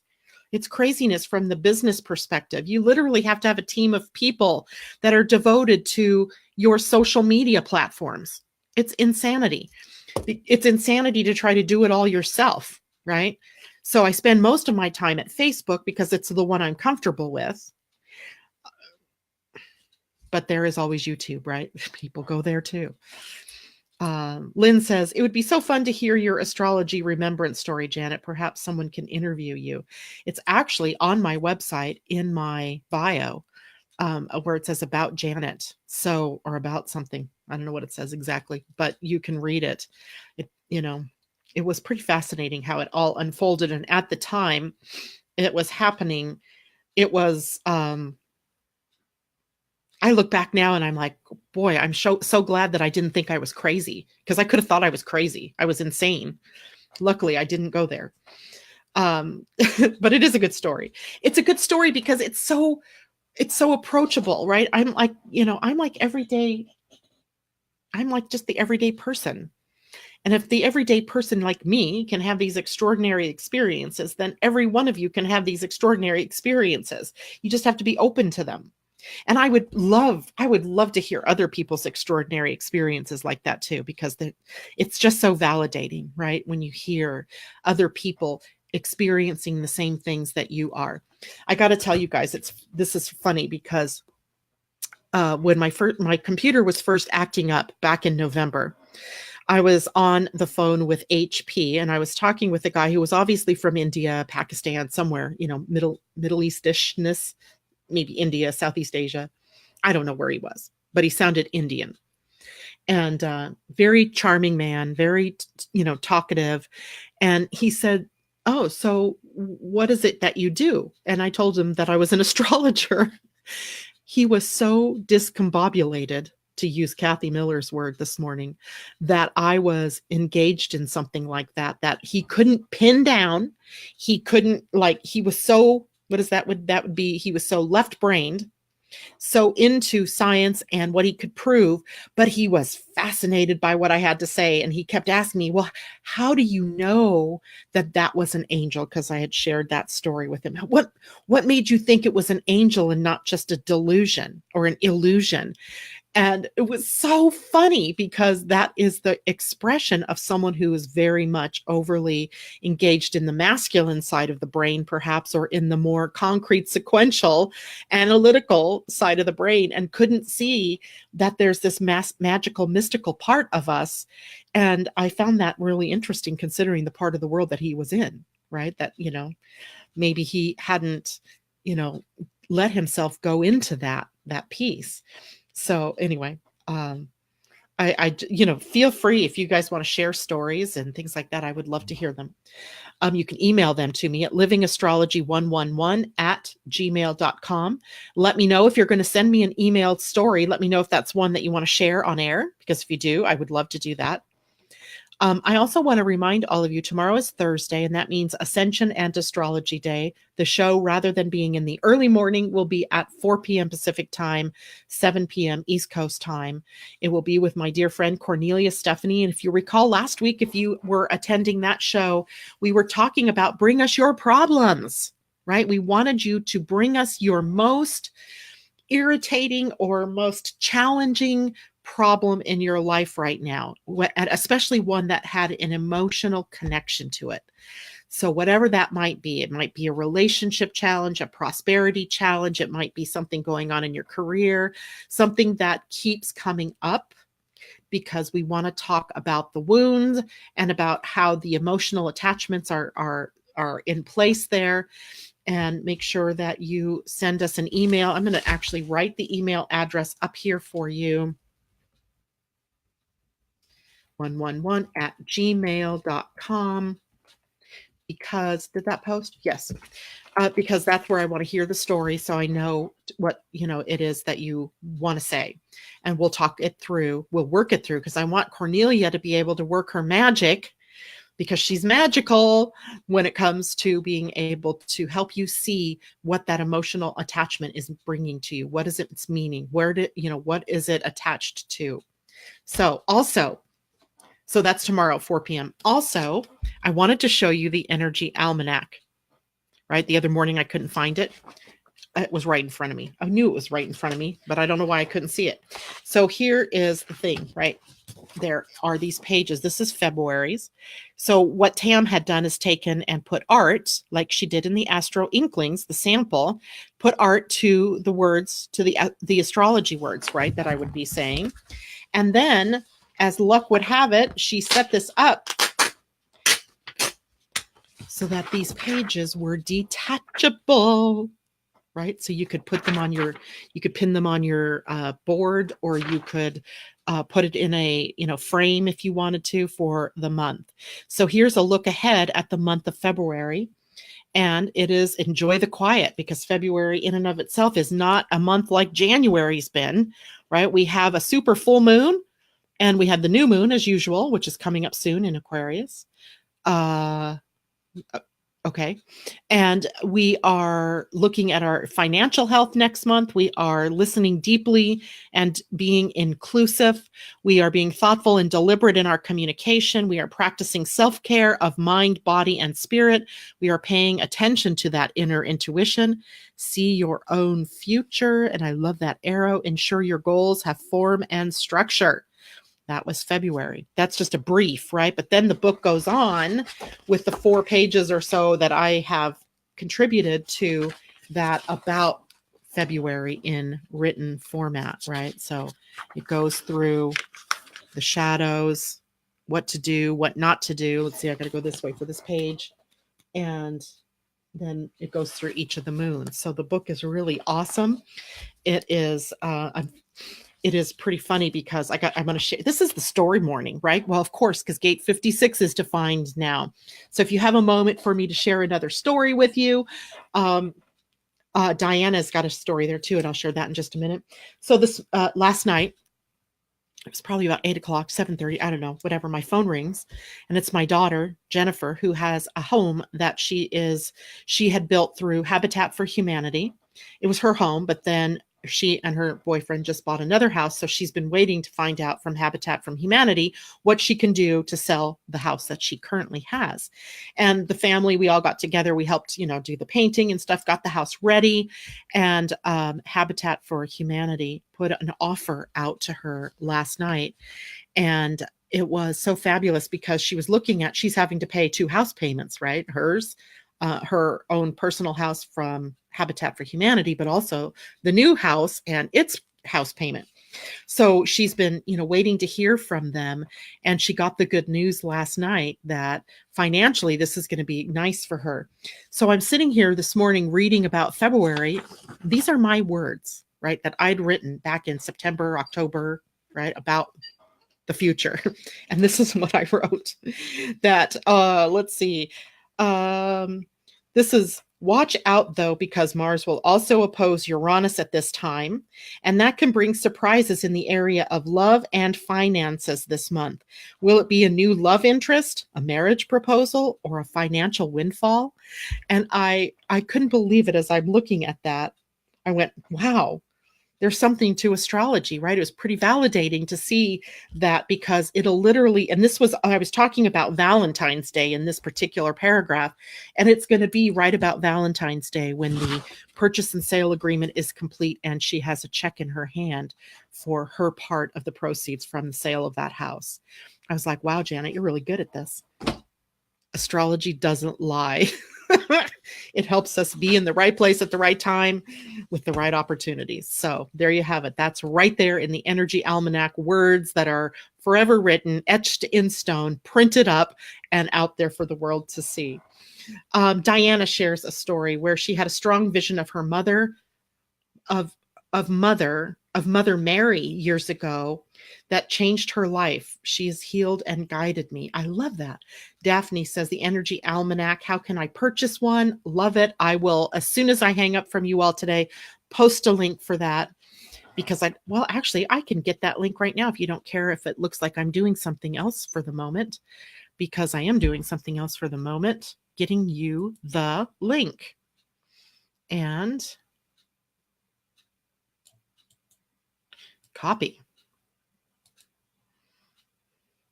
It's craziness from the business perspective. You literally have to have a team of people that are devoted to your social media platforms. It's insanity. It's insanity to try to do it all yourself, right? So I spend most of my time at Facebook because it's the one I'm comfortable with. But there is always YouTube, right? People go there too. Lynn says, it would be so fun to hear your astrology remembrance story, Janet. Perhaps someone can interview you. It's actually on my website in my bio, where it says about Janet. So, or about something. I don't know what it says exactly, but you can read it. It was pretty fascinating how it all unfolded. And at the time it was happening, it was, I look back now and I'm like, boy, I'm so glad that I didn't think I was crazy, because I could have thought I was crazy. I was insane. Luckily, I didn't go there. But it is a good story. It's a good story because it's so approachable, right? I'm like just the everyday person. And if the everyday person like me can have these extraordinary experiences, then every one of you can have these extraordinary experiences. You just have to be open to them. And I would love to hear other people's extraordinary experiences like that too, because it's just so validating, right? When you hear other people experiencing the same things that you are. I got to tell you guys, this is funny because when my computer was first acting up back in November, I was on the phone with HP and I was talking with a guy who was obviously from India, Pakistan, somewhere, Middle Eastishness, maybe India, Southeast Asia. I don't know where he was, but he sounded Indian. And very charming man, very, talkative. And he said, oh, so what is it that you do? And I told him that I was an astrologer. He was so discombobulated, to use Kathy Miller's word this morning, that I was engaged in something like that he couldn't pin down. He couldn't, he was so, what is that? That would be, he was so left-brained, so into science and what he could prove, but he was fascinated by what I had to say. And he kept asking me, well, how do you know that was an angel? Because I had shared that story with him. What made you think it was an angel and not just a delusion or an illusion? And it was so funny because that is the expression of someone who is very much overly engaged in the masculine side of the brain, perhaps, or in the more concrete, sequential, analytical side of the brain, and couldn't see that there's this magical, mystical part of us. And I found that really interesting, considering the part of the world that he was in, right? That, maybe he hadn't, let himself go into that piece. So anyway, I feel free if you guys want to share stories and things like that. I would love to hear them. You can email them to me at livingastrology111@gmail.com. Let me know if you're going to send me an emailed story. Let me know if that's one that you want to share on air, because if you do, I would love to do that. I also want to remind all of you, tomorrow is Thursday, and that means Ascension and Astrology Day. The show, rather than being in the early morning, will be at 4 p.m. Pacific time, 7 p.m. East Coast time. It will be with my dear friend Cornelia Stephanie. And if you recall last week, if you were attending that show, we were talking about bring us your problems, right? We wanted you to bring us your most irritating or most challenging problem in your life right now, and especially one that had an emotional connection to it. So whatever that might be, it might be a relationship challenge, a prosperity challenge. It might be something going on in your career, something that keeps coming up, because we want to talk about the wounds and about how the emotional attachments are in place there. And make sure that you send us an email. I'm going to actually write the email address up here for you. 111@gmail.com. Because did that post? Yes. Because that's where I want to hear the story, so I know what it is that you want to say, and we'll talk it through. We'll work it through, because I want Cornelia to be able to work her magic, because she's magical when it comes to being able to help you see what that emotional attachment is bringing to you. What is its meaning? What is it attached to? So that's tomorrow, 4 p.m. Also, I wanted to show you the energy almanac, right? The other morning I couldn't find it. it was right in front of me. I knew it was right in front of me, but I don't know why I couldn't see it. So here is the thing, right? There are these pages. This is February's. So what Tam had done is taken and put art, like she did in the Astro Inklings, the sample, put art to the words, to the astrology words, right, that I would be saying. And then, as luck would have it, she set this up so that these pages were detachable, right? So you could put them on your, you could pin them on your board, or you could put it in a, frame if you wanted to for the month. So here's a look ahead at the month of February. And it is enjoy the quiet, because February in and of itself is not a month like January's been, right? We have a super full moon, and we have the new moon as usual, which is coming up soon in Aquarius. Okay. And we are looking at our financial health next month. We are listening deeply and being inclusive. We are being thoughtful and deliberate in our communication. We are practicing self-care of mind, body, and spirit. We are paying attention to that inner intuition. See your own future. And I love that arrow. Ensure your goals have form and structure. That was February. That's just a brief, right? But then the book goes on with the 4 pages or so that I have contributed to that about February in written format, right? So it goes through the shadows, what to do, what not to do. Let's see, I got to go this way for this page. And then it goes through each of the moons. So the book is really awesome. It is, it is pretty funny because I'm going to share. This is the story morning, right? Well, of course, because gate 56 is defined now. So if you have a moment for me to share another story with you, Diana's got a story there too, and I'll share that in just a minute. So this last night, it was probably about 8 o'clock, 7:30, I don't know, whatever, my phone rings, and it's my daughter, Jennifer, who has a home that she had built through Habitat for Humanity. It was her home, but then she and her boyfriend just bought another house. So she's been waiting to find out from Habitat for Humanity what she can do to sell the house that she currently has. And the family, we all got together. We helped, do the painting and stuff, got the house ready. And Habitat for Humanity put an offer out to her last night. And it was so fabulous because she's having to pay 2 house payments, right? Hers, her own personal house from Habitat for Humanity, but also the new house and its house payment. So she's been, waiting to hear from them. And she got the good news last night that financially this is going to be nice for her. So I'm sitting here this morning reading about February. These are my words, right, that I'd written back in September, October, right, about the future. And this is what I wrote. That, let's see. This is, watch out though, because Mars will also oppose Uranus at this time, and that can bring surprises in the area of love and finances this month. Will it be a new love interest, a marriage proposal, or a financial windfall? And I couldn't believe it as I'm looking at that. I went, wow. There's something to astrology, right? It was pretty validating to see that, because it'll literally, and I was talking about Valentine's Day in this particular paragraph, and it's going to be right about Valentine's Day when the purchase and sale agreement is complete and she has a check in her hand for her part of the proceeds from the sale of that house. I was like, wow, Janet, you're really good at this. Astrology doesn't lie. It helps us be in the right place at the right time with the right opportunities. So there you have it. That's right there in the Energy Almanac, words that are forever written, etched in stone, printed up, and out there for the world to see. Diana shares a story where she had a strong vision of her mother, of Mother Mary years ago, that changed her life. She has healed and guided me. I love that. Daphne says, the Energy Almanac, how can I purchase one? Love it. I will, as soon as I hang up from you all today, post a link for that, because actually I can get that link right now if you don't care if it looks like I'm doing something else for the moment, because I am doing something else for the moment, getting you the link. And copy.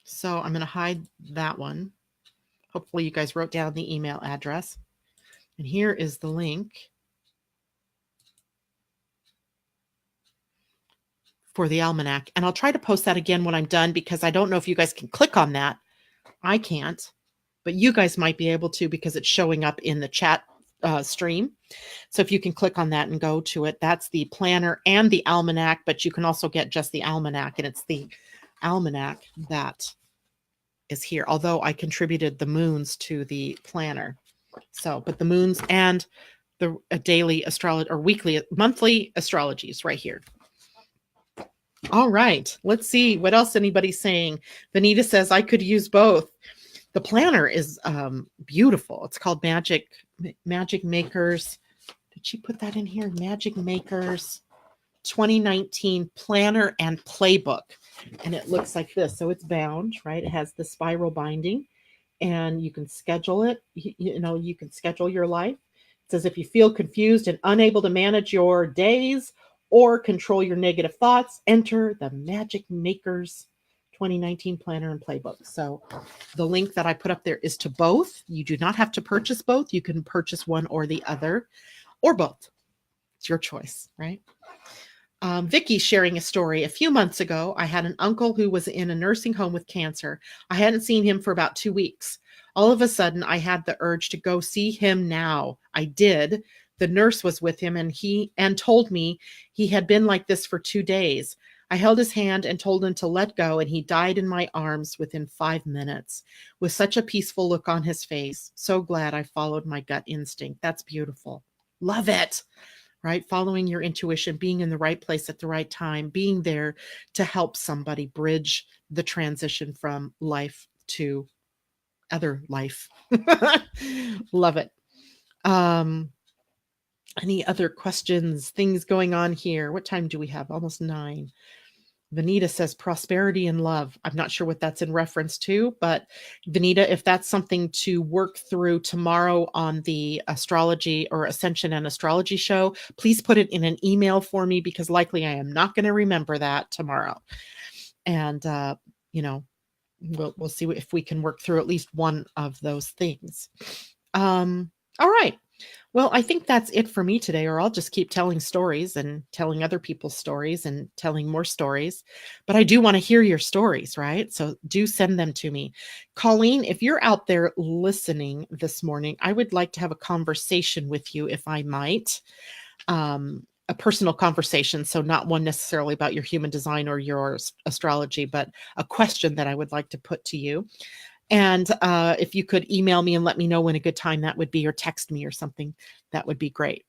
So I'm going to hide that one. Hopefully you guys wrote down the email address. And here is the link. for the almanac. And I'll try to post that again when I'm done, because I don't know if you guys can click on that. I can't, but you guys might be able to, because it's showing up in the chat stream. So if you can click on that and go to it, that's the planner and the almanac, but you can also get just the almanac, and it's the almanac that is here. Although I contributed the moons to the planner. So, but the moons and the daily astrology or monthly astrology is right here. All right, let's see what else anybody's saying. Vanita says, I could use both. The planner is beautiful. It's called Magic Makers. Did she put that in here? Magic Makers 2019 Planner and Playbook. And it looks like this. So it's bound, right? It has the spiral binding, and you can schedule it. You can schedule your life. It says, if you feel confused and unable to manage your days or control your negative thoughts, enter the Magic Makers 2019 Planner and Playbook. So the link that I put up there is to both. You do not have to purchase both. You can purchase one or the other, or both. It's your choice, right? Vicky's sharing a story. A few months ago, I had an uncle who was in a nursing home with cancer. I hadn't seen him for about 2 weeks. All of a sudden, I had the urge to go see him now. I did. The nurse was with him, and told me he had been like this for 2 days. I held his hand and told him to let go, and he died in my arms within 5 minutes with such a peaceful look on his face. So glad I followed my gut instinct. That's beautiful. Love it. Right? Following your intuition, being in the right place at the right time, being there to help somebody bridge the transition from life to other life. Love it. Any other questions, things going on here? What time do we have? Almost 9. Vanita says prosperity and love. I'm not sure what that's in reference to, but Vanita, if that's something to work through tomorrow on the astrology or Ascension and Astrology show, please put it in an email for me, because likely I am not going to remember that tomorrow. And, we'll see if we can work through at least one of those things. All right. Well, I think that's it for me today, or I'll just keep telling stories and telling other people's stories and telling more stories. But I do want to hear your stories, right? So do send them to me. Colleen, if you're out there listening this morning, I would like to have a conversation with you, if I might. A personal conversation. So not one necessarily about your human design or your astrology, but a question that I would like to put to you. And if you could email me and let me know when a good time that would be, or text me or something, that would be great.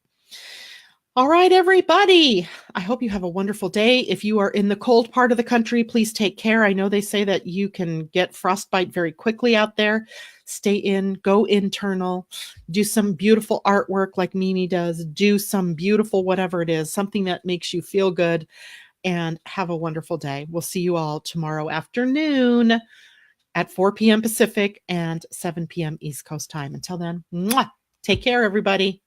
All right, everybody. I hope you have a wonderful day. If you are in the cold part of the country, please take care. I know they say that you can get frostbite very quickly out there. Stay in, go internal, do some beautiful artwork like Mimi does, do some beautiful, whatever it is, something that makes you feel good, and have a wonderful day. We'll see you all tomorrow afternoon at 4 p.m. Pacific and 7 p.m. East Coast time. Until then, take care, everybody.